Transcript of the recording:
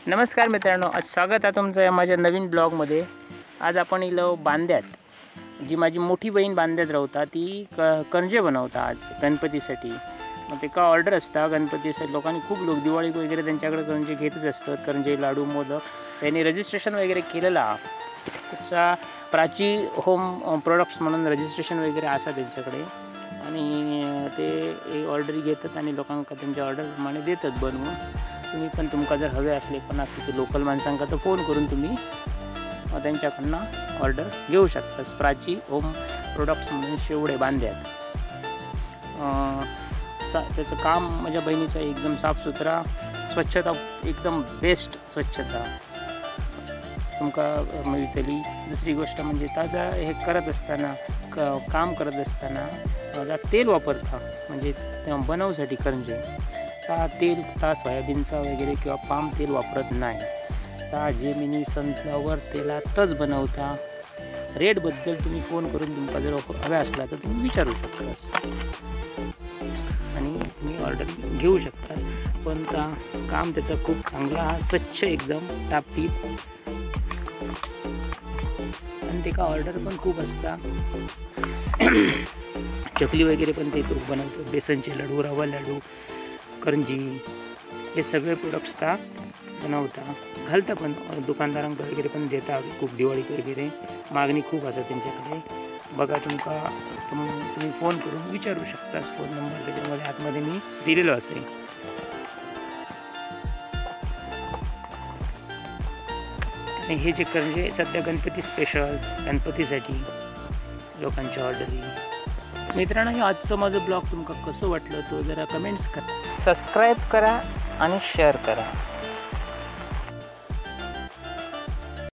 नमस्कार मित्रांनो, आज स्वागत आहे तुमचं या माझ्या नवीन ब्लॉगमध्ये। आज आपण इलो बांद्यात, जी माझी मोठी बहीण बांद्यात राहता ती करंजे बनवता आज गणपतीसाठी। मग ते का ऑर्डर असता गणपतीसाठी लोकांनी खूप लोक दिवाळी वगैरे त्यांच्याकडे करंजे घेतच असतात, करंजे लाडू मोदक। त्यांनी रजिस्ट्रेशन वगैरे केलेला त्याचा प्राची होम प्रोडक्ट्स म्हणून रजिस्ट्रेशन वगैरे असा त्यांच्याकडे, आणि ते ऑर्डर घेतात आणि लोकांना त्यांच्या ऑर्डरप्रमाणे देतात बनवून। तुम्ही पण तुमका जर हवे असले पण तिथे लोकल माणसांका तर फोन करून तुम्ही त्यांच्याकडनं ऑर्डर घेऊ शकता। प्राची होम प्रोडक्ट्स म्हणून शेवडे बांद्यात। त्याचं काम माझ्या बहिणीचं एकदम साफसुथरा, स्वच्छता एकदम बेस्ट स्वच्छता तुमका मिळतली। दुसरी गोष्ट म्हणजे ताजा हे करत असताना काम करत असताना तेल वापरता, म्हणजे बनवसाठी करंजे तेल सोयाबीनचा वगैरे किंवा पाम तेल वापरत नाही। जेमिनी सनफ्लॉवर तेलातच बनवता। रेटबद्दल तुम्ही फोन करून तुमका जर हवे असला तर तुम्ही विचारू शकता आणि तुम्ही ऑर्डर घेऊ शकता। पण काम त्याचं खूप चांगला, स्वच्छ एकदम टापटीप, आणि ते का ऑर्डर पण खूप असता। चकली वगैरे पण ते खूप बनवतो, बेसनचे लाडू, रवा लाडू, करंजी, हे सगळे प्रोडक्ट्स बनवता, घालता पण दुकानदारांक वगैरे पण देता। खूप दिवाळी वगैरे मागणी खूप असते त्यांच्याकडे। बघा तुम्ही फोन करून विचारू शकता। फोन नंबर त्याच्यामध्ये आतमध्ये मी दिलेलो असेल। आणि हे जे करंजे सध्या गणपती स्पेशल, गणपतीसाठी लोकांची ऑर्डर। मित्रांनो, हे आजचं माझं ब्लॉग तुमका कसं वाटलं तो जरा कमेंट्स करा, सबस्क्राईब करा आणि शेअर करा।